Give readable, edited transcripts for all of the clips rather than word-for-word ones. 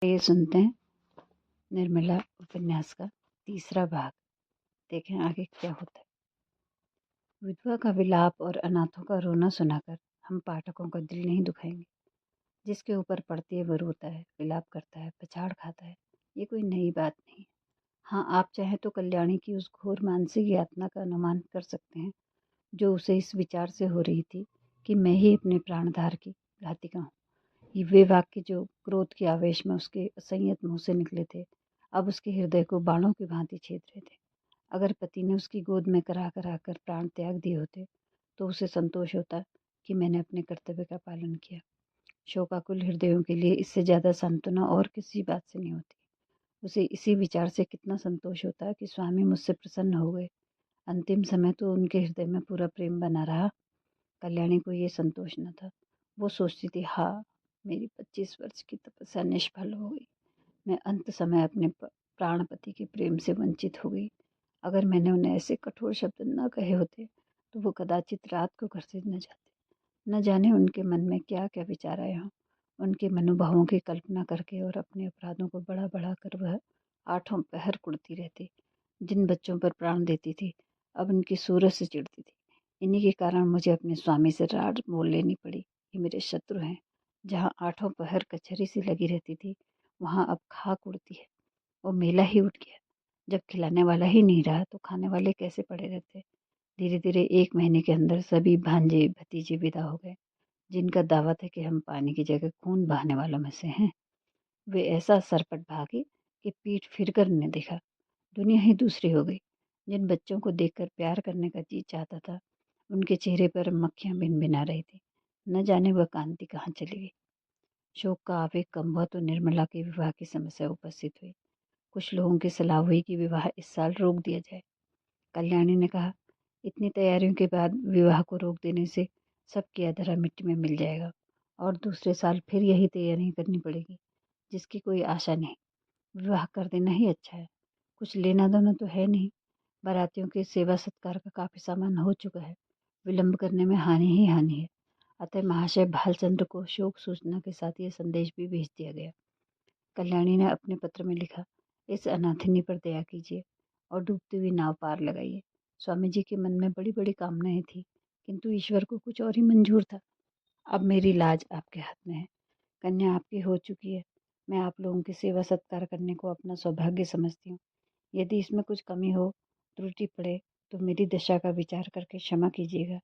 ये सुनते हैं निर्मला उपन्यास का तीसरा भाग। देखें आगे क्या होता है। विधवा का विलाप और अनाथों का रोना सुनाकर हम पाठकों का दिल नहीं दुखाएंगे। जिसके ऊपर पड़ती है वो रोता है, विलाप करता है, पछाड़ खाता है। ये कोई नई बात नहीं। हाँ, आप चाहें तो कल्याणी की उस घोर मानसिक यातना का अनुमान कर सकते हैं जो उसे इस विचार से हो रही थी कि मैं ही अपने प्राणधार की घातिका हूँ। ये वे वाक्य जो क्रोध के आवेश में उसके असंयत मुंह से निकले थे, अब उसके हृदय को बाणों की भांति छेद रहे थे। अगर पति ने उसकी गोद में करा करा कर प्राण त्याग दिए होते तो उसे संतोष होता कि मैंने अपने कर्तव्य का पालन किया। शोकाकुल हृदयों के लिए इससे ज्यादा सांत्वना और किसी बात से नहीं होती। उसे इसी विचार से कितना संतोष होता कि स्वामी मुझसे प्रसन्न हो गए। अंतिम समय तो उनके हृदय में पूरा प्रेम बना रहा। कल्याणी को ये संतोष न था। वो सोचती थी, हाँ, मेरी 25 वर्ष की तपस्या निष्फल हो गई। मैं अंत समय अपने प्राणपति के प्रेम से वंचित हो गई। अगर मैंने उन्हें ऐसे कठोर शब्द न कहे होते तो वो कदाचित रात को घर से न जाते। न जाने उनके मन में क्या क्या विचार आए हों। उनके मनोभावों की कल्पना करके और अपने अपराधों को बढ़ा बढ़ा कर वह आठों पहर कुड़ती रहती। जिन बच्चों पर प्राण देती थी अब उनकी सूरत से चिढ़ती थी। इन्हीं के कारण मुझे अपने स्वामी से राड बोल लेनी पड़ी। ये मेरे शत्रु हैं। जहाँ आठों पहर कचहरी सी लगी रहती थी वहाँ अब खाक उड़ती है। वो मेला ही उठ गया। जब खिलाने वाला ही नहीं रहा तो खाने वाले कैसे पड़े रहते। धीरे धीरे 1 महीने के अंदर सभी भांजे भतीजे विदा हो गए जिनका दावा था कि हम पानी की जगह खून बहाने वालों में से हैं। वे ऐसा सरपट भागे कि पीठ फिर कर न देखा। दुनिया ही दूसरी हो गई। जिन बच्चों को देखकर प्यार करने का जी चाहता था उनके चेहरे पर मक्खियां भिनभिना रही थी। न जाने वह कांति कहाँ चली गई। शोक का आवेग कम हुआ तो निर्मला के विवाह की समस्या उपस्थित हुई। कुछ लोगों की सलाह हुई कि विवाह इस साल रोक दिया जाए। कल्याणी ने कहा, इतनी तैयारियों के बाद विवाह को रोक देने से सबकी अधरा मिट्टी में मिल जाएगा और दूसरे साल फिर यही तैयारी करनी पड़ेगी जिसकी कोई आशा नहीं। विवाह कर देना ही अच्छा है। कुछ लेना देना तो है नहीं। बारातियों के सेवा सत्कार का काफी सामान हो चुका है। विलंब करने में हानि ही हानि है। अतः महाशय भालचंद्र को शोक सूचना के साथ यह संदेश भी भेज दिया गया। कल्याणी ने अपने पत्र में लिखा, इस अनाथिनी पर दया कीजिए और डूबती हुई नाव पार लगाइए। स्वामी जी के मन में बड़ी बड़ी कामनाएं थी किंतु ईश्वर को कुछ और ही मंजूर था। अब मेरी लाज आपके हाथ में है। कन्या आपकी हो चुकी है। मैं आप लोगों की सेवा सत्कार करने को अपना सौभाग्य समझती हूँ। यदि इसमें कुछ कमी हो, त्रुटि पड़े तो मेरी दशा का विचार करके क्षमा कीजिएगा।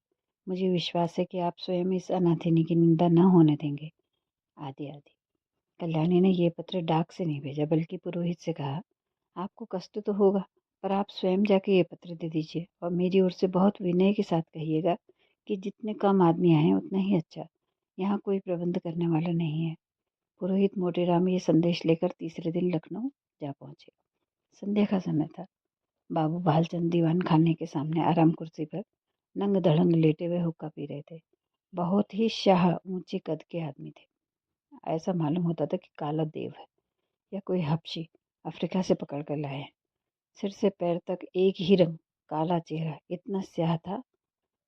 मुझे विश्वास है कि आप स्वयं इस अनाथिनी की निंदा न होने देंगे। आदि आदि। कल्याणी ने ये पत्र डाक से नहीं भेजा बल्कि पुरोहित से कहा, आपको कष्ट तो होगा पर आप स्वयं जाके ये पत्र दे दीजिए और मेरी ओर से बहुत विनय के साथ कहिएगा कि जितने कम आदमी आए उतना ही अच्छा। यहाँ कोई प्रबंध करने वाला नहीं है। पुरोहित मोटेराम ये संदेश लेकर तीसरे दिन लखनऊ जा पहुंचे। संध्या का समय था। बाबू भालचंद दीवान खाने के सामने आराम कुर्सी पर नंग धड़ंग लेटे हुए हुक्का पी रहे थे। बहुत ही शाह ऊंचे कद के आदमी थे। ऐसा मालूम होता था कि काला देव है या कोई हबशी अफ्रीका से पकड़ कर लाए। सिर से पैर तक एक ही रंग, काला चेहरा, इतना स्याह था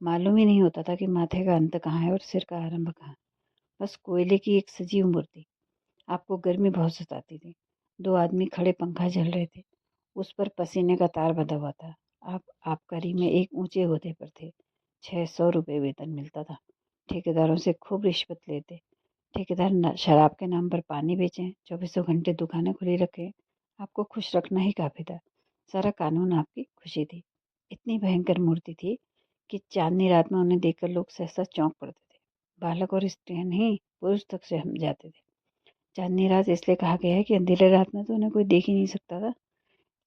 मालूम ही नहीं होता था कि माथे का अंत कहाँ है और सिर का आरंभ कहाँ। बस कोयले की एक सजीव मूर्ति। आपको गर्मी बहुत सताती थी। 2 आदमी खड़े पंखा झल रहे थे। उस पर पसीने का तार बंधा हुआ था। आप आबकारी में एक ऊंचे ओहदे पर थे। 600 रुपये वेतन मिलता था। ठेकेदारों से खूब रिश्वत लेते। ठेकेदार शराब के नाम पर पानी बेचें, 24 घंटे दुकानें खुली रखें। आपको खुश रखना ही काफी था। सारा कानून आपकी खुशी थी। इतनी भयंकर मूर्ति थी कि चांदनी रात में उन्हें देखकर लोग सहसा चौंक पड़ते थे। बालक और स्त्रियां नहीं, पुरुष तक से हम जाते थे। चांदनी रात इसलिए कहा गया है कि अंधेरे रात में तो उन्हें कोई देख ही नहीं सकता था।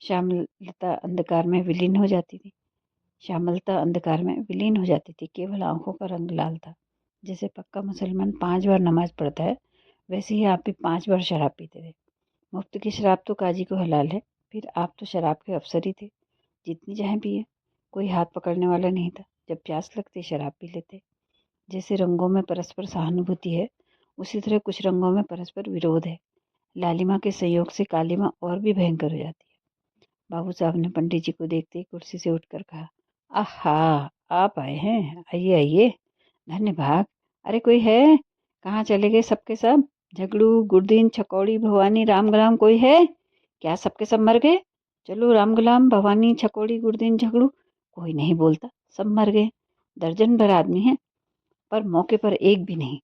श्यामलता अंधकार में विलीन हो जाती थी। श्यामलता अंधकार में विलीन हो जाती थी। केवल आंखों का रंग लाल था। जैसे पक्का मुसलमान 5 बार नमाज पढ़ता है वैसे ही आप भी 5 बार शराब पीते थे। मुफ्त की शराब तो काजी को हलाल है। फिर आप तो शराब के अफसर ही थे। जितनी चाहे पिए, कोई हाथ पकड़ने वाला नहीं था। जब प्यास लगती शराब पी लेते। जैसे रंगों में परस्पर सहानुभूति है उसी तरह कुछ रंगों में परस्पर विरोध है। लालिमा के संयोग से कालिमा और भी भयंकर हो जाती है। बाबू साहब ने पंडित जी को देखते ही कुर्सी से उठकर कहा, आहा, आप आए हैं, आइए आइए, धन्य भाग। अरे कोई है? कहाँ चले गए सबके सब? झगड़ू गुरदीन छकौड़ी भवानी राम गुलाम कोई है क्या? सबके सब मर गए? चलो राम गुलाम भवानी छकौड़ी गुरदीन झगड़ू। कोई नहीं बोलता, सब मर गए। दर्जन भर आदमी हैं पर मौके पर एक भी नहीं।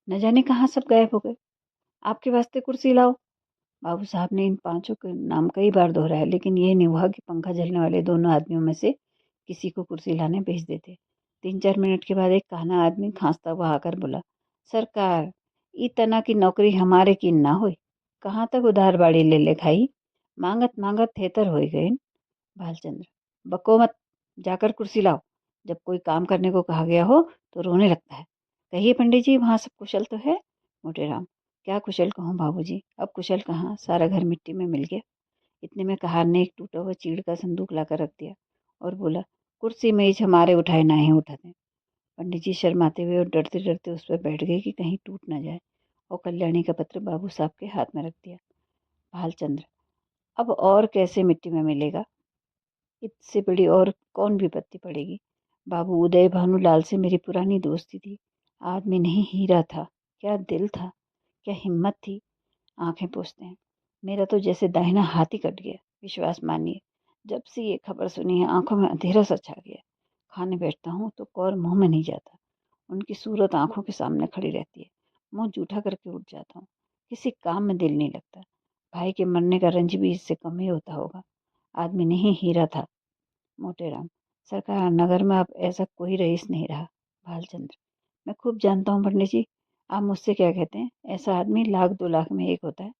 न जाने कहाँ सब गायब हो गए। आपके वास्ते कुर्सी लाओ। बाबू साहब ने इन पांचों के नाम कई बार दोहराया लेकिन ये नहीं हुआ कि पंखा झलने वाले दोनों आदमियों में से किसी को कुर्सी लाने भेज देते। 3-4 मिनट के बाद एक काना आदमी खांसता हुआ आकर बोला, सरकार ई तना की नौकरी हमारे की ना होई। कहाँ तक उधार बाड़ी ले ले खाई, मांगत मांगत थेतर हो गए। भालचंद्र, बको मत, जाकर कुर्सी लाओ। जब कोई काम करने को कहा गया हो तो रोने लगता है। कहिए पंडित जी, वहाँ सब कुशल तो है? मोटेराम, क्या कुशल कहूँ बाबूजी, अब कुशल कहाँ, सारा घर मिट्टी में मिल गया। इतने में कहार ने एक टूटा हुआ चीड़ का संदूक लाकर रख दिया और बोला, कुर्सी मेज हमारे उठाए ना ही उठाते। पंडित जी शर्माते हुए और डरते डरते उस पर बैठ गए कि कहीं टूट ना जाए और कल्याणी का पत्र बाबू साहब के हाथ में रख दिया। भालचंद्र, अब और कैसे मिट्टी में मिलेगा? इससे बड़ी और कौन विपत्ति पड़ेगी? बाबू उदय भानुलाल से मेरी पुरानी दोस्ती थी। आदमी नहीं हीरा था, क्या दिल था, क्या हिम्मत थी। आंखें पोंछते हैं। मेरा तो जैसे दाहिना हाथ ही कट गया। विश्वास मानिए, जब से ये खबर सुनी है आंखों में अंधेरा सा छा गया। खाने बैठता हूँ तो कौर मुंह में नहीं जाता। उनकी सूरत आंखों के सामने खड़ी रहती है। मुंह जूठा करके उठ जाता हूँ। किसी काम में दिल नहीं लगता। भाई के मरने का रंज भी इससे कम ही होता होगा। आदमी नहीं हीरा था। मोटेराम, सरकार नगर में अब ऐसा कोई रईस नहीं रहा। भालचंद्र, मैं खूब जानता हूँ पंडित जी, आप मुझसे क्या कहते हैं? ऐसा आदमी 1,00,000-2,00,000 में एक होता है।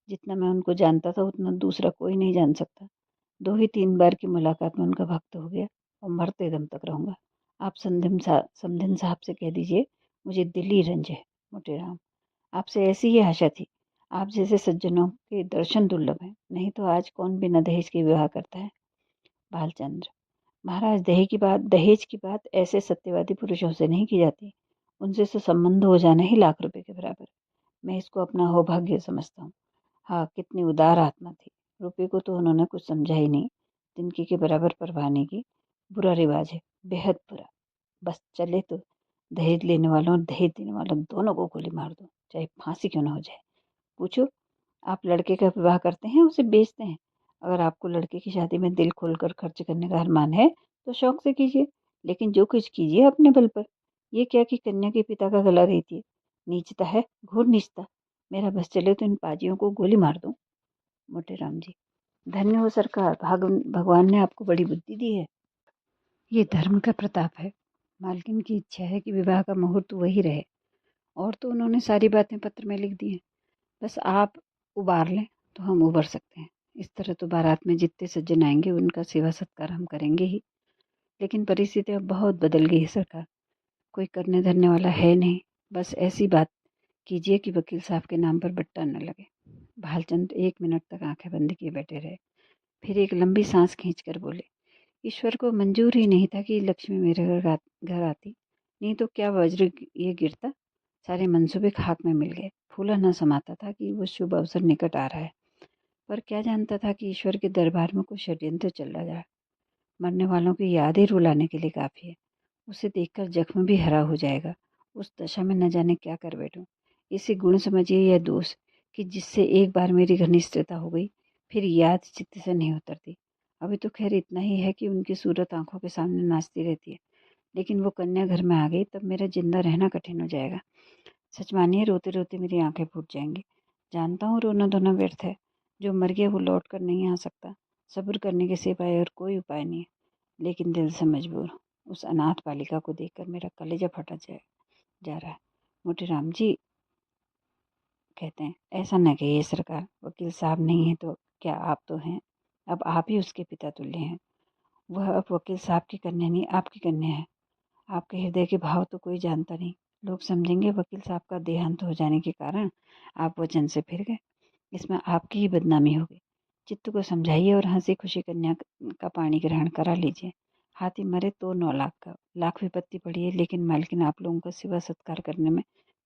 जितना मैं उनको जानता था उतना दूसरा कोई नहीं जान सकता। 2 ही 3 बार की मुलाकात में उनका भक्त हो गया और मरते दम तक रहूंगा। आप समधिन साहब से कह दीजिए मुझे दिली रंज है। मोटेराम, आपसे ऐसी ही आशा थी। आप जैसे सज्जनों के दर्शन दुर्लभ हैं, नहीं तो आज कौन बिना दहेज के विवाह करता है। भालचंद्र, महाराज दहेज की बात ऐसे सत्यवादी पुरुषों से नहीं की जाती। उनसे तो संबंध हो जाना ही लाख रुपए के बराबर। मैं इसको अपना सौभाग्य समझता हूँ। हाँ, कितनी उदार आत्मा थी। रुपये को तो उन्होंने कुछ समझा ही नहीं। तिनके के बराबर परवाह नहीं की। बुरा रिवाज है, बेहद बुरा। बस चले तो दहेज लेने वालों और दहेज देने वालों दोनों को गोली मार दो, चाहे फांसी क्यों ना हो जाए। पूछो, आप लड़के का विवाह करते हैं उसे बेचते हैं? अगर आपको लड़के की शादी में दिल खोलकर खर्च करने का अरमान है तो शौक से कीजिए, लेकिन जो कुछ कीजिए अपने बल पर। ये क्या कि कन्या के पिता का गला रहती नीचता है, घोर नीचता। मेरा बस चले तो इन पाजियों को गोली मार दूं। मोटेराम जी, धन्य हो सरकार, भगवान ने आपको बड़ी बुद्धि दी है। ये धर्म का प्रताप है। मालकिन की इच्छा है कि विवाह का मुहूर्त वही रहे, और तो उन्होंने सारी बातें पत्र में लिख दी हैं। बस आप उबार लें तो हम उबर सकते हैं। इस तरह तो बारात में जितने सज्जन आएंगे उनका सेवा सत्कार हम करेंगे ही, लेकिन परिस्थिति अब बहुत बदल गई है सरकार। कोई करने धरने वाला है नहीं। बस ऐसी बात कीजिए कि वकील साहब के नाम पर बट्टा न लगे। भालचंद 1 मिनट तक आंखें बंद किए बैठे रहे, फिर एक लंबी सांस खींचकर बोले, ईश्वर को मंजूर ही नहीं था कि लक्ष्मी मेरे घर आती, नहीं तो क्या वज्र ये गिरता। सारे मंसूबे खाक में मिल गए। फूला न समाता था कि वो शुभ अवसर निकट आ रहा है, पर क्या जानता था कि ईश्वर के दरबार में कुछ षड्यंत्र चल रहा है। मरने वालों की याद ही रुलाने के लिए काफ़ी है। उसे देखकर जख्म भी हरा हो जाएगा। उस दशा में न जाने क्या कर बैठूं। इसे गुण समझिए या दोष, कि जिससे एक बार मेरी घनिष्ठता हो गई फिर याद चित्त से नहीं उतरती। अभी तो खैर इतना ही है कि उनकी सूरत आंखों के सामने नाचती रहती है, लेकिन वो कन्या घर में आ गई तब मेरा जिंदा रहना कठिन हो जाएगा। सच मानिए, रोते रोते मेरी आंखें फूट जाएंगी। जानता हूँ रोना धोना व्यर्थ है। जो मर गया वो लौट कर नहीं आ सकता। सब्र करने के सिवाय और कोई उपाय नहीं है, लेकिन दिल से मजबूर हूँ। उस अनाथ बालिका को देखकर मेरा कलेजा फटा जा रहा है। मोटेराम जी कहते हैं, ऐसा न कहिए सरकार। वकील साहब नहीं है तो क्या आप तो हैं। अब आप ही उसके पिता तुल्य हैं। वह अब वकील साहब की कन्या नहीं, आपकी कन्या है। आपके हृदय के भाव तो कोई जानता नहीं। लोग समझेंगे वकील साहब का देहांत हो जाने के कारण आप वचन से फिर गए। इसमें आपकी ही बदनामी होगी। चित्त को समझाइए और हंसी खुशी कन्या का पाणी ग्रहण करा लीजिए। हाथी मरे तो 9 लाख का, लाख विपत्ति पड़ी है, लेकिन मालकिन आप लोगों का सेवा सत्कार करने में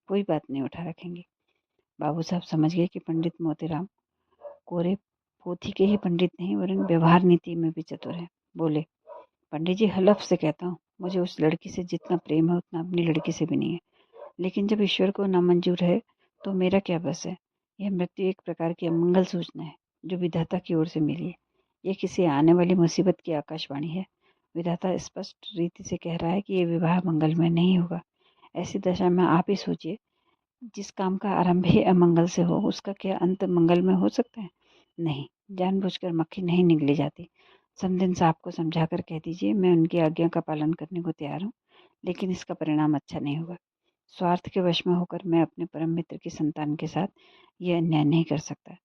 कोई बात नहीं उठा रखेंगे। बाबू साहब समझ गए कि पंडित मोतीराम कोरे पोथी के ही पंडित नहीं वरन व्यवहार नीति में भी चतुर है। बोले, पंडित जी हलफ से कहता हूँ, मुझे उस लड़की से जितना प्रेम है उतना अपनी लड़की से भी नहीं है। लेकिन जब ईश्वर को नामंजूर है तो मेरा क्या बस है। यह मृत्यु एक प्रकार की अमंगल सूचना है जो विधाता की ओर से मिली है। यह किसी आने वाली मुसीबत की आकाशवाणी है। विधाता स्पष्ट रीति से कह रहा है कि यह विवाह मंगलमय नहीं होगा। ऐसी दशा में आप ही सोचिए, जिस काम का आरंभ ही अमंगल से हो उसका क्या अंत मंगल में हो सकता है। नहीं, जानबूझकर मक्खी नहीं निगली जाती। समदिन साहब को समझाकर कह दीजिए मैं उनकी आज्ञा का पालन करने को तैयार हूँ, लेकिन इसका परिणाम अच्छा नहीं होगा। स्वार्थ के वश में होकर मैं अपने परम मित्र की संतान के साथ यह अन्याय नहीं कर सकता।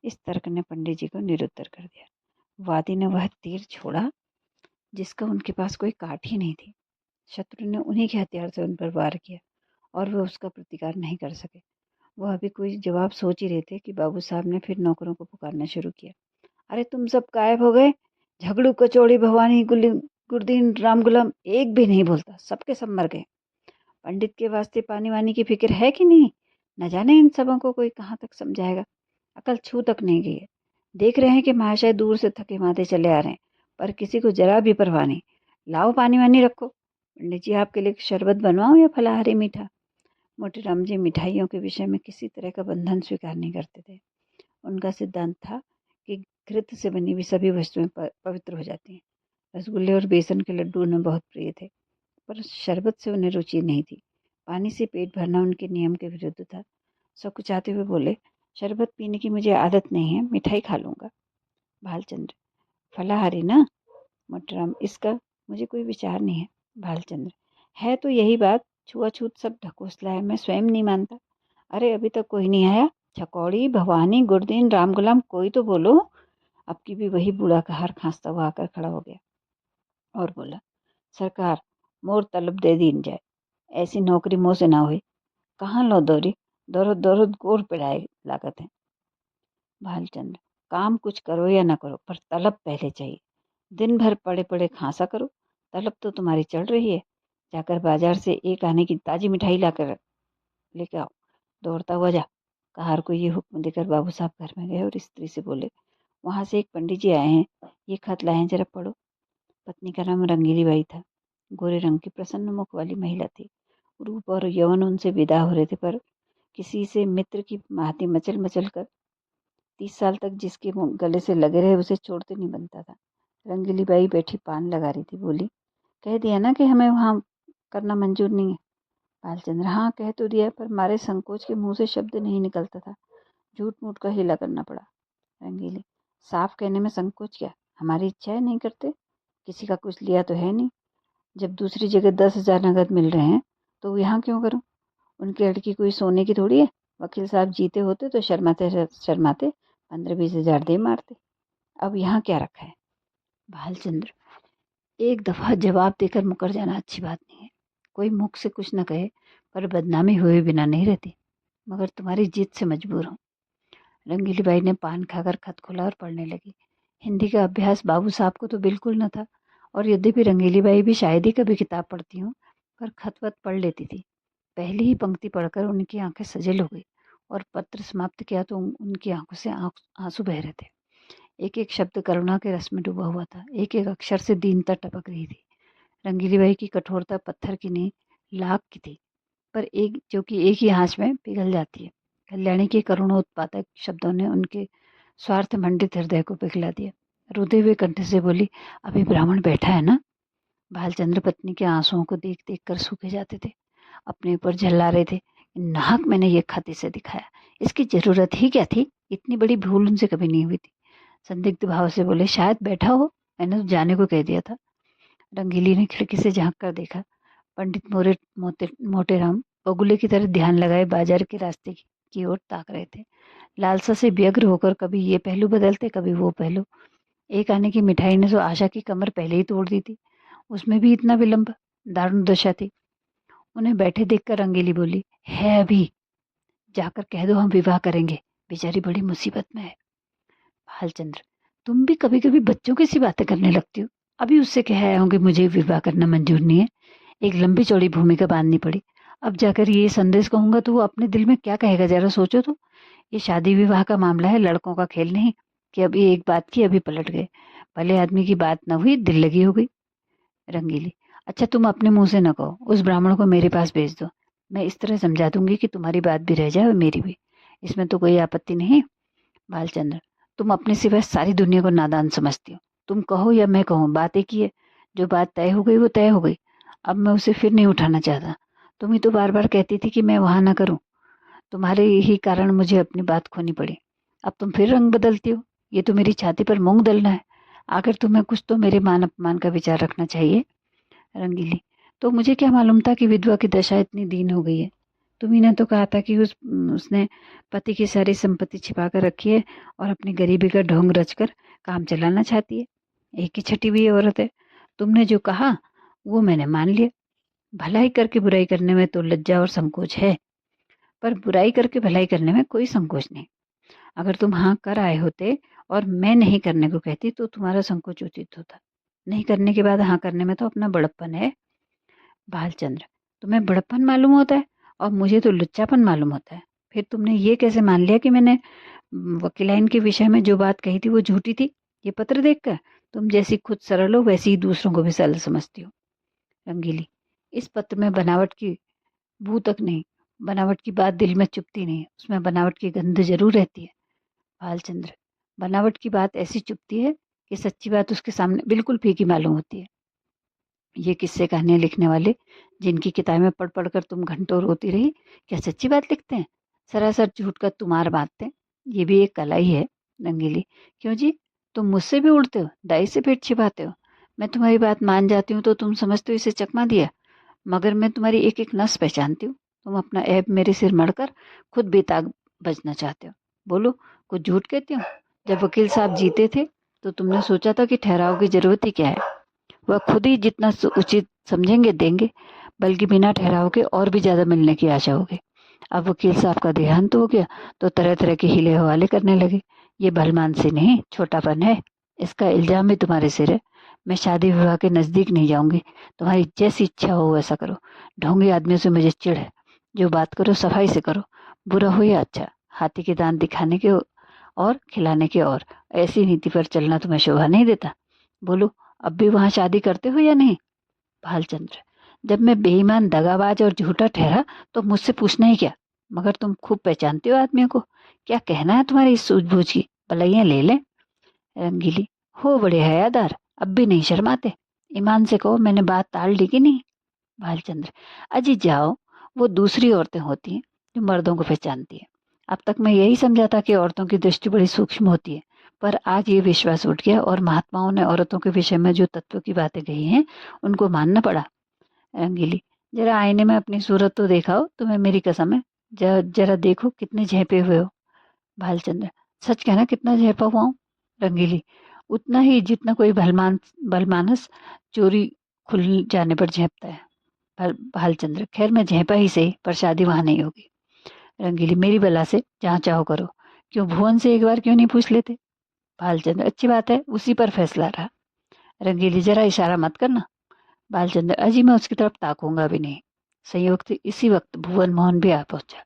इस तर्क ने पंडित जी को निरुत्तर कर दिया। वादी ने वह तीर छोड़ा जिसका उनके पास कोई काट ही नहीं थी। शत्रु ने उन्हीं के हथियार से उन पर वार किया और वे उसका प्रतिकार नहीं कर सके। वह अभी कोई जवाब सोच ही रहे थे कि बाबू साहब ने फिर नौकरों को पुकारना शुरू किया। अरे तुम सब गायब हो गए। झगड़ू, कचौड़ी, भवानी, गुरदीन, राम गुलाम एक भी नहीं बोलता। सबके सब मर गए। पंडित के वास्ते पानी वानी की फिक्र है कि नहीं? न जाने इन सबों को कोई कहाँ तक समझाएगा। अकल छू तक नहीं गई है। देख रहे हैं कि महाशय दूर से थके माथे चले आ रहे हैं, पर किसी को जरा भी परवाह नहीं। लाओ पानी वानी रखो। पंडित जी आपके लिए शरबत बनवाओ या फलाहारी मीठा? मोतीराम जी मिठाइयों के विषय में किसी तरह का बंधन स्वीकार नहीं करते थे। उनका सिद्धांत था कि घृत से बनी हुई सभी वस्तुएं पवित्र हो जाती हैं। रसगुल्ले और बेसन के लड्डू उन्हें बहुत प्रिय थे, पर शरबत से उन्हें रुचि नहीं थी। पानी से पेट भरना उनके नियम के विरुद्ध था। सकुचाते हुए बोले, शरबत पीने की मुझे आदत नहीं है, मिठाई खा लूंगा। भालचंद्र, फलाहारी ना? मोटीराम, इसका मुझे कोई विचार नहीं है। भालचंद्र, है तो यही बात। छुआछूत सब ढकोसला है, मैं स्वयं नहीं मानता। अरे अभी तक कोई नहीं आया। छकौड़ी, भवानी, गुरदीन, राम गुलाम, कोई तो बोलो। अब की भी वही बूढ़ा कहार खांसता हुआ आकर खड़ा हो गया और बोला, सरकार, मोर तलब दे दीन जाए। ऐसी नौकरी मोह से ना हुई। कहाँ लो दौरी, दौरत दौरत गोर पिड़ाए लागत है। भालचंद्र, काम कुछ करो या ना करो, पर तलब पहले चाहिए। दिन भर पड़े पड़े खांसा करो, तलब तो तुम्हारी चढ़ रही है। जाकर बाजार से एक आने की ताजी मिठाई लाकर लेके आओ। दौड़ता हुआ जा। कहार को ये हुक्म देकर बाबू साहब घर में गए और स्त्री से बोले, वहां से एक पंडित जी आए हैं, ये खत लाए हैं, जरा पढ़ो। पत्नी का नाम रंगीली बाई था। गोरे रंग की प्रसन्न मुख वाली महिला थी। रूप और यौवन उनसे विदा हो रहे थे, पर किसी से मित्र की भांति मचल मचल कर 30 साल तक जिसके गले से लगे रहे उसे छोड़ते नहीं बनता था। रंगीली बाई बैठी पान लगा रही थी। बोली, कह दिया ना कि हमें वहाँ करना मंजूर नहीं है। बालचंद्र, हाँ कह तो दिया, पर मारे संकोच के मुंह से शब्द नहीं निकलता था। झूठ मूठ का हीला करना पड़ा। रंगीली, साफ कहने में संकोच क्या? हमारी इच्छा है, नहीं करते। किसी का कुछ लिया तो है नहीं। जब दूसरी जगह 10,000 नगद मिल रहे हैं तो यहाँ क्यों करूं? उनकी लड़की कोई सोने की थोड़ी है। वकील साहब जीते होते तो शर्माते शर्माते 15-20 हजार दे मारते। अब यहाँ क्या रखा है? भालचंद्र, एक दफा जवाब देकर मुकर जाना अच्छी बात नहीं है। कोई मुख से कुछ न कहे, पर बदनामी हुए बिना नहीं रहती। मगर तुम्हारी जिद से मजबूर हूँ। रंगीली बाई ने पान खाकर खत खोला और पढ़ने लगी। हिंदी का अभ्यास बाबू साहब को तो बिल्कुल न था, और यद्यपि रंगीली बाई भी शायद ही कभी किताब पढ़ती हूँ, पर खत वत पढ़ लेती थी। पहली ही पंक्ति पढ़कर उनकी आंखें सजल हो गई और पत्र समाप्त किया तो उनकी आंखों से आंसू बह रहे थे। एक एक शब्द करुणा के रस में डूबा हुआ था। एक एक अक्षर से दीनता टपक रही थी। रंगीली बाई की कठोरता पत्थर की नहीं, लाख की थी, पर एक जो कि एक ही आंच में पिघल जाती है। कल्याणी के करुणोत्पादक शब्दों ने उनके स्वार्थ मंडित हृदय को पिघला दिया। रोते हुए कंठ से बोली, अभी ब्राह्मण बैठा है ना? भालचंद्र पत्नी के आंसुओं को देख देख कर सूखे जाते थे, अपने ऊपर झल्ला रहे थे। नाहक मैंने ये खत इसे दिखाया, इसकी जरूरत ही क्या थी? इतनी बड़ी भूल उनसे कभी नहीं हुई थी। संदिग्ध भाव से बोले, शायद बैठा हो, मैंने तो जाने को कह दिया था। रंगीली ने खिड़की से झांक कर देखा। पंडित मोटेराम बगुले की तरह ध्यान लगाए बाजार के रास्ते की ओर ताक रहे थे। लालसा से व्यग्र होकर कभी ये पहलू बदलते, कभी वो पहलू। एक आने की मिठाई ने तो आशा की कमर पहले ही तोड़ दी थी, उसमें भी इतना विलंब। दारुण दशा थी। उन्हें बैठे देखकर रंगीली बोली, है अभी, जाकर कह दो हम विवाह करेंगे, बेचारी बड़ी मुसीबत में है। भालचंद्र, तुम भी कभी कभी बच्चों की सी बातें करने लगती हो। अभी उससे कह आया हूँ कि मुझे विवाह करना मंजूर नहीं है। एक लंबी चौड़ी भूमिका बांधनी पड़ी। अब जाकर ये संदेश कहूंगा तो वो अपने दिल में क्या कहेगा, जरा सोचो तो। ये शादी विवाह का मामला है, लड़कों का खेल नहीं कि अभी एक बात की अभी पलट गए। भले आदमी की बात न हुई, दिल लगी हो गई। रंगीली, अच्छा तुम अपने मुंह से न कहो, उस ब्राह्मण को मेरे पास भेज दो। मैं इस तरह समझा दूंगी कि तुम्हारी बात भी रह जाए और मेरी भी, इसमें तो कोई आपत्ति नहीं। भालचंद्र, तुम अपने सिवाय सारी दुनिया को नादान समझती हो। तुम कहो या मैं कहूँ, बात एक ही है। जो बात तय हो गई वो तय हो गई, अब मैं उसे फिर नहीं उठाना चाहता। तुम ही तो बार बार कहती थी कि मैं वहां ना करूं, तुम्हारे ही कारण मुझे अपनी बात खोनी पड़ी। अब तुम फिर रंग बदलती हो। ये तो मेरी छाती पर मूंग दलना है। आखिर तुम्हें कुछ तो मेरे मान अपमान का विचार रखना चाहिए। रंगीली, तो मुझे क्या मालूम था कि विधवा की दशा इतनी दीन हो गई है। तुम्ही ने तो कहा था कि उसने पति की सारी संपत्ति छिपा कर रखी है और अपनी गरीबी का ढोंग रचकर काम चलाना चाहती है। एक ही छठी हुई औरत है। तुमने जो कहा वो मैंने मान लिया। भलाई करके बुराई करने में तो लज्जा और संकोच है, पर बुराई करके भलाई करने में कोई संकोच नहीं। अगर तुम हाँ कर आए होते और मैं नहीं करने को कहती तो तुम्हारा संकोच उचित होता। नहीं करने के बाद हाँ करने में तो अपना बड़प्पन है। भालचंद्र, तुम्हें बड़प्पन मालूम होता है और मुझे तो लुच्चापन मालूम होता है। फिर तुमने ये कैसे मान लिया कि मैंने वकीलाइन के विषय में जो बात कही थी वो झूठी थी? ये पत्र देखकर तुम जैसी खुद सरल हो वैसी ही दूसरों को भी सरल समझती हो। रंगीली, इस पत्र में बनावट की बू तक नहीं। बनावट की बात दिल में चुपती नहीं, उसमें बनावट की गंध जरूर रहती है। भालचंद्र, बनावट की बात ऐसी चुपती है कि सच्ची बात उसके सामने बिल्कुल फीकी मालूम होती है। ये किस्से कहानियां लिखने वाले, जिनकी किताबें पढ़ पढ़ कर तुम घंटों रोती रही, क्या सच्ची बात लिखते हैं? सरासर झूठ का तुमार बांधते हैं। ये भी एक कला ही है। रंगीली, क्यों जी? तुम मुझसे भी उड़ते हो, दाई से पेट छिपाते हो। मैं तुम्हारी बात मान जाती हूँ तो तुम समझते हो इसे चकमा दिया, मगर मैं तुम्हारी एक एक नस पहचानती हूँ। तुम अपना ऐब मेरे सिर मढ़कर खुद बेताब बचना चाहते हो। बोलो, कुछ झूठ कहती हो? जब वकील साहब जीते थे तो तुमने सोचा था कि ठहराव की जरूरत ही क्या है। वह खुद ही जितना उचित समझेंगे देंगे, बल्कि बिना ठहराव के और भी ज्यादा मिलने की आशा होगी। अब वकील साहब का देहांत हो गया तो तरह तरह के हीले हवाले करने लगे। ये भलमान से नहीं, छोटापन है। इसका इल्जाम भी तुम्हारे सिर है। मैं शादी विवाह के नजदीक नहीं जाऊंगी। तुम्हारी जैसी इच्छा हो वैसा करो। ढोंगी आदमियों से मुझे चिढ़ है। जो बात करो सफाई से करो, बुरा हो या अच्छा। हाथी के दांत दिखाने के और खिलाने के और, ऐसी नीति पर चलना तुम्हें शोभा नहीं देता। बोलो, अब भी वहां शादी करते हो या नहीं? भालचंद्र, जब मैं बेईमान, दगाबाज और झूठा ठहरा तो मुझसे पूछना ही क्या? मगर तुम खूब पहचानते हो आदमियों को। क्या कहना है तुम्हारी इस सूझबूझ की? भलाइयां ले लें। रंगीली, हो बड़े हयादार, अब भी नहीं शर्माते। ईमान से कहो, मैंने बात टाल दी कि नहीं? भालचंद्र, अजी जाओ, वो दूसरी औरतें होती हैं जो मर्दों को पहचानती हैं। अब तक मैं यही समझा था कि औरतों की दृष्टि बड़ी सूक्ष्म होती है, पर आज ये विश्वास उठ गया और महात्माओं ने औरतों के विषय में जो तत्व की बातें कही हैं उनको मानना पड़ा। रंगीली, जरा आईने में अपनी सूरत तो दिखाओ, तुम्हें मेरी कसम है। जरा देखो कितने झेपे हुए हो। भालचंद्र, सच कहना, कितना झेपा हुआ हूँ? रंगीली, उतना ही जितना कोई भलमानस चोरी खुल जाने पर झेपता है। भालचंद्र, खैर मैं झेपा ही सही, पर शादी वहां नहीं होगी। रंगीली, मेरी बला से जहाँ चाहो करो। क्यों भुवन से एक बार क्यों नहीं पूछ लेते? भालचंद्र, अच्छी बात है, उसी पर फैसला रहा। रंगीली, जरा इशारा मत करना। भालचंद्र, अजी मैं उसकी तरफ ताकूंगा भी नहीं। संयोग से इसी वक्त भुवन मोहन भी आ पहुंचा।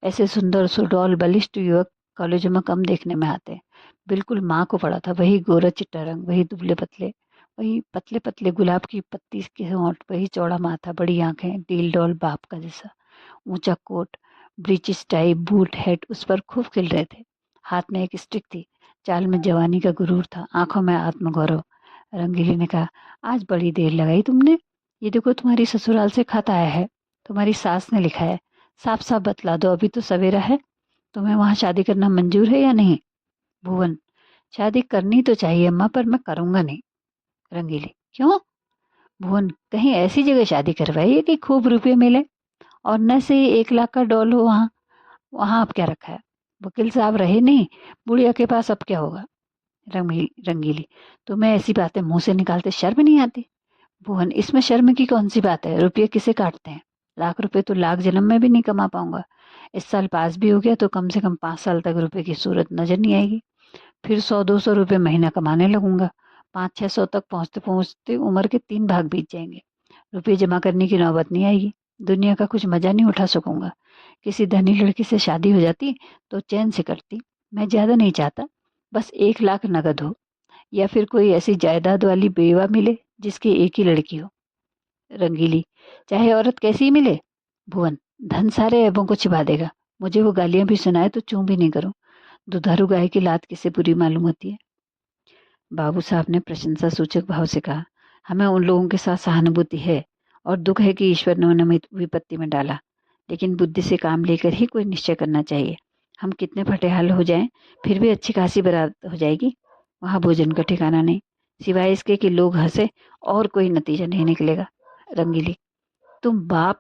ऐसे सुंदर सुडौल बलिष्ठ युवक कॉलेजों में कम देखने में आते हैं। बिल्कुल माँ को पड़ा था, वही गोरा चिट्टा रंग, वही दुबले पतले, वही पतले पतले गुलाब की पत्ती के होंठ, वही चौड़ा माथा, बड़ी आंखें, डील डॉल बाप का जैसा। ऊंचा कोट, ब्रीचिस टाई, बूट, हैट उस पर खूब खिल रहे थे। हाथ में एक स्टिक थी। चाल में जवानी का गुरूर था, आंखों में आत्मगौरव। रंगीली ने कहा, आज बड़ी देर लगाई तुमने। ये देखो, तुम्हारी ससुराल से खत आया है। तुम्हारी सास ने लिखा है। साफ साफ बतला दो, अभी तो सवेरा है। तुम्हें वहां शादी करना मंजूर है या नहीं? भुवन, शादी करनी तो चाहिए अम्मा, पर मैं करूंगा नहीं। रंगीली, क्यों? भुवन, कहीं ऐसी जगह शादी करवाइए कि खूब रुपये मिले और न से ही 1 लाख का डॉल हो वहां। वहां अब क्या रखा है? वकील साहब रहे नहीं, बुढ़िया के पास अब क्या होगा? रंगीली, तुम्हें ऐसी बातें मुंह से निकालते शर्म नहीं आती? भुवन, इसमें शर्म की कौन सी बात है? रुपये किसे काटते हैं? लाख रुपए तो लाख जन्म में भी नहीं कमा पाऊंगा। इस साल पास भी हो गया तो कम से कम 5 साल तक रुपए की सूरत नजर नहीं आएगी। फिर 100-200 रुपये महीना कमाने लगूंगा। 500-600 तक पहुंचते पहुंचते उम्र के 3 भाग बीत जाएंगे। रुपये जमा करने की नौबत नहीं आएगी। दुनिया का कुछ मजा नहीं उठा सकूंगा। किसी धनी लड़की से शादी हो जाती तो चैन से करती। मैं ज्यादा नहीं चाहता, बस 1 लाख नगद हो, या फिर कोई ऐसी जायदाद वाली बेवा मिले जिसकी एक ही लड़की हो। रंगीली, चाहे औरत कैसी ही मिले, भुवन, धन सारे ऐबों को छिपा देगा। मुझे वो गालियां भी सुनाए तो चूं भी नहीं करूं। दुधारू गाय की लात किसे बुरी मालूम होती है। बाबू साहब ने प्रशंसा सूचक भाव से कहा, हमें उन लोगों के साथ सहानुभूति है और दुख है कि ईश्वर ने उन्हें विपत्ति में डाला, लेकिन बुद्धि से काम लेकर ही कोई निश्चय करना चाहिए। हम कितने फटेहाल हो जाएं, फिर भी अच्छी खासी बारात हो जाएगी। वहां भोजन का ठिकाना नहीं, सिवाय इसके कि लोग हंसे और कोई नतीजा नहीं निकलेगा। रंगीली, तुम बाप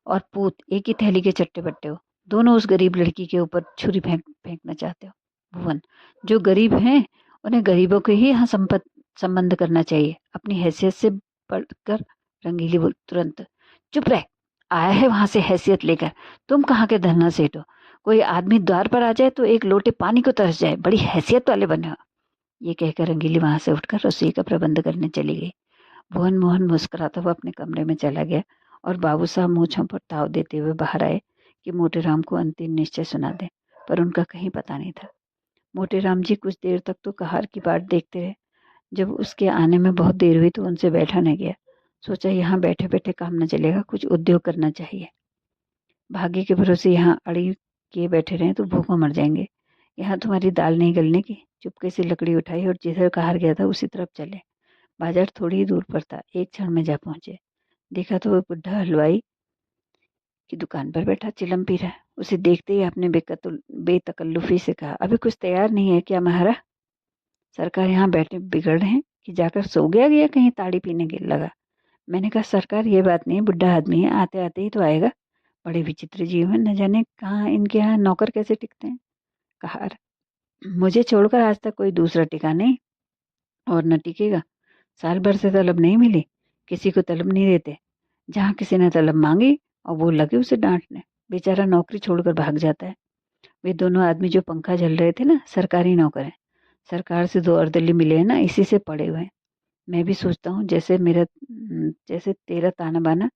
और पूत एक ही थैली के चट्टे बट्टे हो। दोनों उस गरीब लड़की के ऊपर छुरी फेंकना चाहते हो। भुवन, जो गरीब हैं उन्हें गरीबों के ही यहाँ संबंध करना चाहिए, अपनी हैसियत से बढ़कर। रंगीली बोल, तुरंत चुप रह। आया है वहां से हैसियत लेकर, तुम कहाँ के धरना सेठ हो। कोई आदमी द्वार पर आ जाए तो एक लोटे पानी को तरस जाए, बड़ी हैसियत वाले बने हो। ये कहकर रंगीली वहां से उठकर रसोई का प्रबंध करने चली गई। भुवन मोहन मुस्कुराता हुआ अपने कमरे में चला गया और बाबू साहब मूछों पर ताव देते हुए बाहर आए कि मोटे राम को अंतिम निश्चय सुना दें, पर उनका कहीं पता नहीं था। मोटे राम जी कुछ देर तक तो कहार की बाट देखते रहे। जब उसके आने में बहुत देर हुई तो उनसे बैठा न गया। सोचा यहाँ बैठे बैठे काम न चलेगा, कुछ उद्योग करना चाहिए। भाग्य के भरोसे यहाँ अड़ी किए बैठे रहे तो भूखों मर जाएंगे। यहाँ तुम्हारी दाल नहीं गलने की। चुपके से लकड़ी उठाई और जिधर कहार गया था उसी तरफ चले। बाजार थोड़ी ही दूर पर था, एक क्षण में जा पहुंचे। देखा तो वो बुढ़ा हलवाई की दुकान पर बैठा चिलम पी रहा है। उसे देखते ही आपने बेतकल्लुफी से कहा, अभी कुछ तैयार नहीं है क्या महारा? सरकार यहाँ बैठे बिगड़ रहे हैं कि जाकर सो गया कहीं ताड़ी पीने के लगा। मैंने कहा, सरकार ये बात नहीं, बुढ़ा आदमी है, आते आते ही तो आएगा। बड़े विचित्र जीव है, न जाने कहाँ इनके यहाँ नौकर कैसे टिकते हैं। कहा, मुझे छोड़कर आज तक कोई दूसरा टिका नहीं और न टिकेगा। साल भर से तलब नहीं मिली, किसी को तलब नहीं देते। जहाँ किसी ने तलब मांगी और वो लगे उसे डांटने, बेचारा नौकरी छोड़कर भाग जाता है। वे दोनों आदमी जो पंखा झल रहे थे ना, सरकारी नौकर हैं। सरकार से 2 अर्दली मिले हैं ना, इसी से पड़े हुए हैं। मैं भी सोचता हूँ जैसे तेरा ताना बाना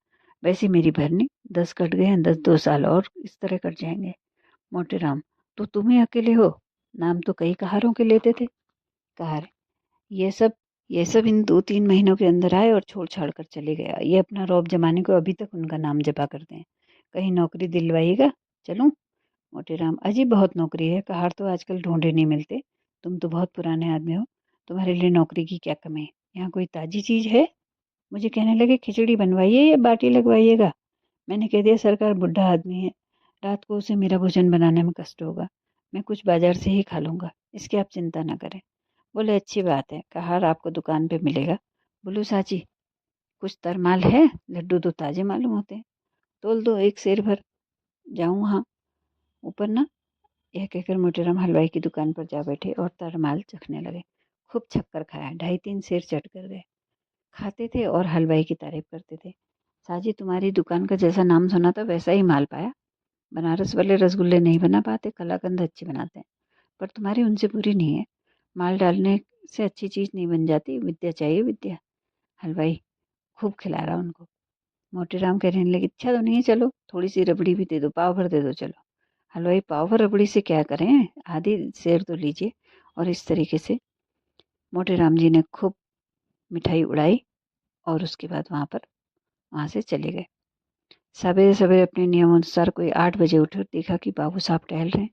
वैसी मेरी भरनी। 10 कट गए हैं, 2 साल और इस तरह कट जाएंगे। मोटे राम, तो तुम ही अकेले हो, नाम तो कई कहारों के लेते थे। कहार, ये सब ये सब इन 2-3 महीनों के अंदर आए और छोड़ छाड़ कर चले गया। ये अपना रौब जमाने को अभी तक उनका नाम जपा करते हैं। कहीं नौकरी दिलवाइएगा, चलूं? मोटे राम, अजी बहुत नौकरी है, कहार तो आजकल ढूंढे नहीं मिलते। तुम तो बहुत पुराने आदमी हो, तुम्हारे लिए नौकरी की क्या कमी है? यहाँ कोई ताजी चीज है? मुझे कहने लगे खिचड़ी बनवाइए या बाटी लगवाइएगा। मैंने कह दिया, सरकार बुढ़ा आदमी है, रात को उसे मेरा भोजन बनाने में कष्ट होगा, मैं कुछ बाजार से ही खा लूंगा, इसकी आप चिंता न करें। बोले, अच्छी बात है, कहार आपको दुकान पे मिलेगा। बोलू, साची कुछ तरमाल है? लड्डू तो ताजे मालूम होते हैं, तोल दो 1 सेर भर। जाऊं वहाँ ऊपर ना? यह कहकर मोटेराम हलवाई की दुकान पर जा बैठे और तरमाल चखने लगे। खूब छक्कर खाया, 2.5-3 सेर चट कर गए। खाते थे और हलवाई की तारीफ करते थे। साजी, तुम्हारी दुकान का जैसा नाम सुना था वैसा ही माल पाया। बनारस वाले रसगुल्ले नहीं बना पाते, कलाकंद अच्छी बनाते हैं, पर तुम्हारी उनसे पूरी नहीं है। माल डालने से अच्छी चीज नहीं बन जाती, विद्या चाहिए, विद्या। हलवाई खूब खिला रहा उनको। मोटेराम कहने लगे, अच्छा तो नहीं, चलो थोड़ी सी रबड़ी भी दे दो, पाव भर दे दो। चलो। हलवाई, पाव भर रबड़ी से क्या करें, आधी सेर तो लीजिए। और इस तरीके से मोटेराम जी ने खूब मिठाई उड़ाई और उसके बाद वहां से चले गए। सवेरे सवेरे अपने नियमानुसार कोई 8 बजे उठे और देखा कि बाबू साहब टहल रहे हैं।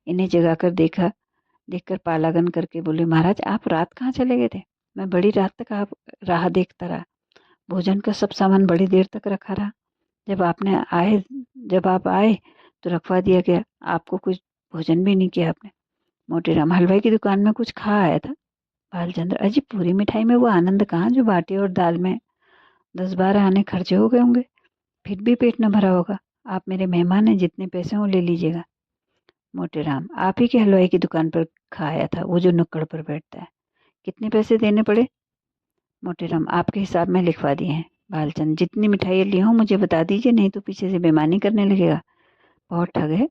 इन्हें जगाकर देखकर पालागन करके बोले, महाराज आप रात कहाँ चले गए थे? मैं बड़ी रात तक आप राह देखता रहा, भोजन का सब सामान बड़ी देर तक रखा रहा। जब आप आए तो रखवा दिया गया, आपको कुछ भोजन भी नहीं किया आपने। मोटेराम, हलवाई की दुकान में कुछ खा आया था। बालचंद्र, अजी पूरी मिठाई में वो आनंद कहाँ जो बाटी और दाल में 10-12 आने खर्चे हो गए होंगे, फिर भी पेट न भरा होगा। आप मेरे मेहमान हैं, जितने पैसे हों ले लीजिएगा। मोटेराम, आप ही के हलवाई की दुकान पर खाया था, वो जो नुक्कड़ पर बैठता है। कितने पैसे देने पड़े? मोटेराम, आपके हिसाब में लिखवा दिए हैं। बालचंद, जितनी मिठाइयाँ ली हों मुझे बता दीजिए, नहीं तो पीछे से बेईमानी करने लगेगा, बहुत ठग है।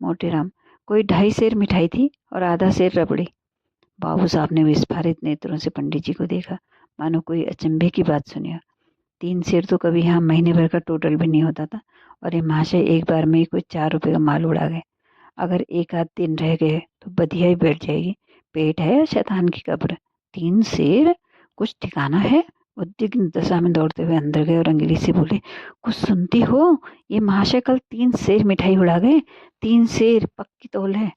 मोटेराम, कोई 2.5 सेर मिठाई थी और आधा सेर रबड़ी। बाबू साहब ने विस्फारित नेत्रों से पंडित जी को देखा, मानो कोई अचंभे की बात सुनी हो। 3 सेर तो कभी यहाँ महीने भर का टोटल भी नहीं होता था, और ये महाशय एक बार में ही कोई 4 रुपए का माल उड़ा गए। अगर एक आध दिन रह गए तो बधिया ही बैठ जाएगी। पेट है या शैतान की कब्र? 3 सेर कुछ ठिकाना है? उद्विग्न दशा में दौड़ते हुए अंदर गए और रंगीली से बोले, कुछ सुनती हो? ये महाशय कल 3 सेर मिठाई उड़ा गए। 3 सेर पक्की तौल है।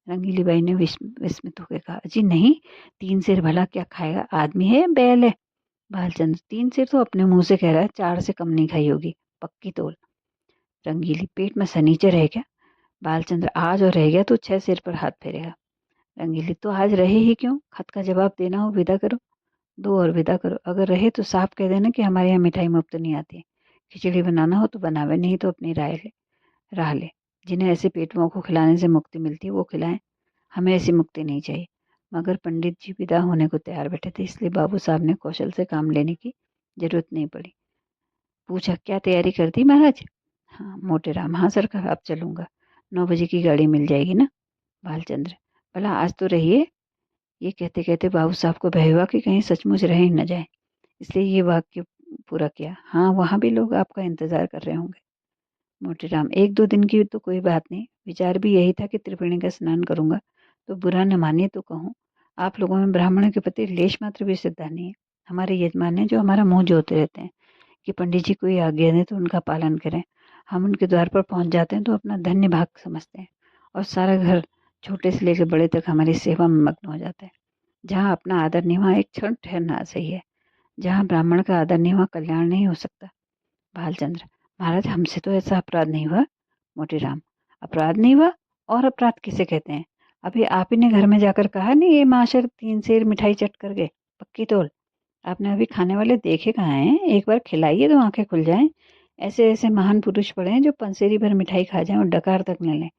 रंगीली बाई ने विस्मित होकर कहा, जी नहीं, 3 सेर भला क्या खाएगा? आदमी है या बैल है? भालचंद्र, 3 सेर तो अपने मुंह से कह रहा है, 4 से कम नहीं खाई होगी, पक्की तौल। रंगीली, पेट में सनीचर है क्या? बालचंद्र, आज और रह गया तो 6 सिर पर हाथ फेरेगा। रंगीली, तो आज रहे ही क्यों? खत का जवाब देना हो विदा करो। दो और विदा करो। अगर रहे तो साफ कह देना कि हमारे यहाँ मिठाई मुफ्त नहीं आती। खिचड़ी बनाना हो तो बनावे, नहीं तो अपनी राह ले। जिन्हें ऐसे पेटुओं को खिलाने से मुक्ति मिलती है वो खिलाएं, हमें ऐसी मुक्ति नहीं चाहिए। मगर पंडित जी विदा होने को तैयार बैठे थे, इसलिए बाबू साहब ने कौशल से काम लेने की जरूरत नहीं पड़ी। पूछा, क्या तैयारी कर दी महाराज? हाँ मोटे राम, हाँ सरकार, अब चलूंगा। 9 बजे की गाड़ी मिल जाएगी ना? बालचंद्र, भला आज तो रहिए। ये कहते कहते बाबू साहब को भय हुआ कि कहीं सचमुच रह ही न जाए, इसलिए ये वाक्य पूरा किया। हाँ, वहाँ भी लोग आपका इंतजार कर रहे होंगे। मोटे राम, 1-2 दिन की तो कोई बात नहीं, विचार भी यही था कि त्रिवेणी का स्नान करूंगा, तो बुरा न मानिए तो कहूँ, आप लोगों में ब्राह्मणों के प्रति लेश मात्र भी श्रद्धा नहीं है। हमारे यजमान है जो हमारा मुंह जोते रहते हैं कि पंडित जी कोई आज्ञा दें तो उनका पालन करें। हम उनके द्वार पर पहुंच जाते हैं तो अपना धन्य भाग समझते हैं, और सारा घर छोटे से लेकर बड़े तक हमारी सेवा में मग्न हो जाता है। जहाँ अपना आदर नहीं, वहाँ एक क्षण ठहरना सही है। जहाँ ब्राह्मण का आदर नहीं, वहाँ कल्याण नहीं हो सकता। भालचंद्र, महाराज, हमसे तो ऐसा अपराध नहीं हुआ। मोटी राम, अपराध नहीं हुआ? और अपराध किसे कहते हैं? अभी आप ही ने घर में जाकर कहा नहीं, ये माशर 3 सेर मिठाई चट कर गए, पक्की तौल। आपने अभी खाने वाले देखे कहाँ हैं? एक बार खिलाइए तो आंखें खुल जाएं। ऐसे ऐसे महान पुरुष पड़े हैं जो पंसेरी भर मिठाई खा जाएं और डकार तक न लें।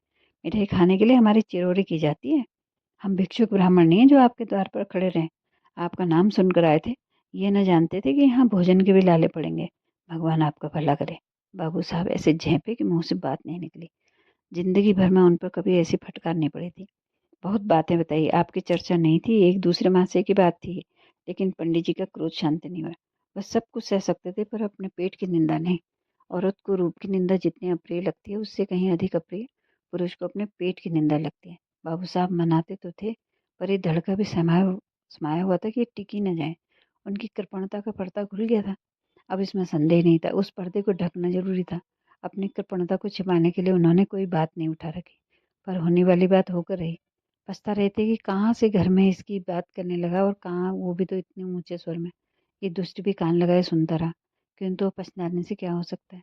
मिठाई खाने के लिए हमारी चिरौरी की जाती है। हम भिक्षुक ब्राह्मण नहीं है जो आपके द्वार पर खड़े रहें। आपका नाम सुनकर आए थे, ये न जानते थे कि यहाँ भोजन के भी लाले पड़ेंगे। भगवान आपका भला करे। बाबू साहब ऐसे झेंपे कि मुंह से बात नहीं निकली। जिंदगी भर में उन पर कभी ऐसी फटकार नहीं पड़ी थी। बहुत बातें बताई, आपकी चर्चा नहीं थी, एक दूसरे मासे की बात थी, लेकिन पंडित जी का क्रोध शांत नहीं हुआ। बस सब कुछ सह सकते थे पर अपने पेट की निंदा नहीं। औरत को रूप की निंदा जितनी अप्रिय लगती है, उससे कहीं अधिक अप्रिय पुरुष को अपने पेट की निंदा लगती है। बाबू साहब मनाते तो थे, पर ये धड़का भी समाया हुआ था कि ये टिकी न जाए। उनकी कृपणता का पर्दा खुल गया था। अब इसमें संदेह नहीं था, उस पर्दे को ढकना जरूरी था। अपनी कृपणता को छिपाने के लिए उन्होंने कोई बात नहीं उठा रखी, पर होने वाली बात होकर रही। पछता रहे थे कि कहाँ से घर में इसकी बात करने लगा, और कहाँ, वो भी तो इतने ऊंचे स्वर में। ये दुष्ट भी कान लगाए सुनता रहा, किंतु पछताने से क्या हो सकता है?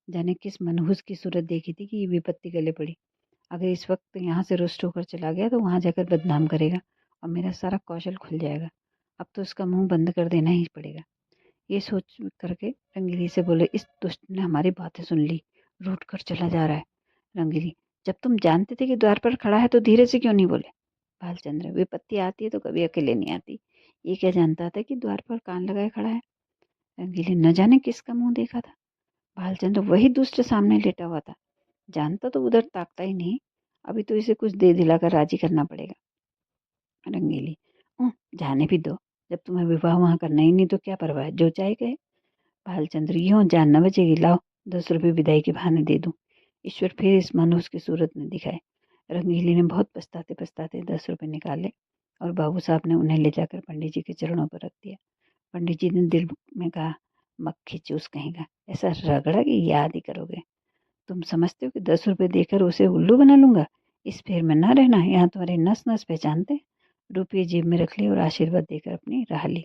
जाने किस मनहूस की सूरत देखी थी कि ये विपत्ति गले पड़ी। अगर इस वक्त यहाँ से रुष्ट होकर चला गया तो वहां जाकर बदनाम करेगा और मेरा सारा कौशल खुल जाएगा। अब तो उसका मुंह बंद कर देना ही पड़ेगा। ये सोच करके रंगीली से बोले, इस दुष्ट ने हमारी बातें सुन ली, रूठ कर चला जा रहा है। रंगीली, जब तुम जानते थे कि द्वार पर खड़ा है तो धीरे से क्यों नहीं बोले? भालचंद्र, विपत्ति आती है तो कभी अकेले नहीं आती। ये क्या जानता था कि द्वार पर कान लगाए खड़ा है? रंगीली, न जाने किसका मुंह देखा था। भालचंद्र, वही दुष्ट सामने लेटा हुआ था। जानता तो उधर ताकता ही नहीं। अभी तो इसे कुछ दे दिलाकर राजी करना पड़ेगा। रंगीली, जाने भी दो। जब तुम्हें विवाह वहां करना ही नहीं तो क्या परवाह, जो चाहे कहे। भालचंद्र, यूं जान न बचेगी, लाओ 10 रुपये विदाई के बहाने दे दूं। ईश्वर फिर इस मनुष्य की सूरत न दिखाए। रंगीली ने बहुत पछताते पछताते 10 रुपये निकाले और बाबू साहब ने उन्हें ले जाकर पंडित जी के चरणों पर रख दिया। पंडित जी ने दिल में कहा, मक्खी चूस कहेगा, ऐसा रगड़ा कि याद ही करोगे। तुम समझते हो कि 10 रुपये देकर उसे उल्लू बना लूंगा? इस फेर में न रहना, यहाँ तुम्हारे नस नस पहचानते हैं। रुपये जेब में रख लिए और आशीर्वाद देकर अपनी राह ली।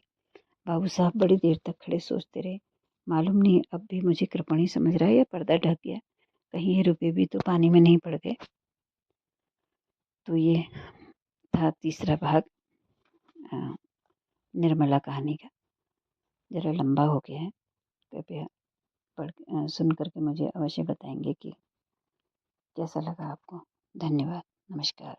बाबू साहब बड़ी देर तक खड़े सोचते रहे। मालूम नहीं अब भी मुझे कृपणी समझ रहा है या पर्दा ढक गया, कहीं ये रुपये भी तो पानी में नहीं पड़ गए। तो ये था तीसरा भाग निर्मला कहानी का। जरा लंबा हो गया है, कृपया सुन करके मुझे अवश्य बताएंगे कि कैसा लगा आपको। धन्यवाद, नमस्कार।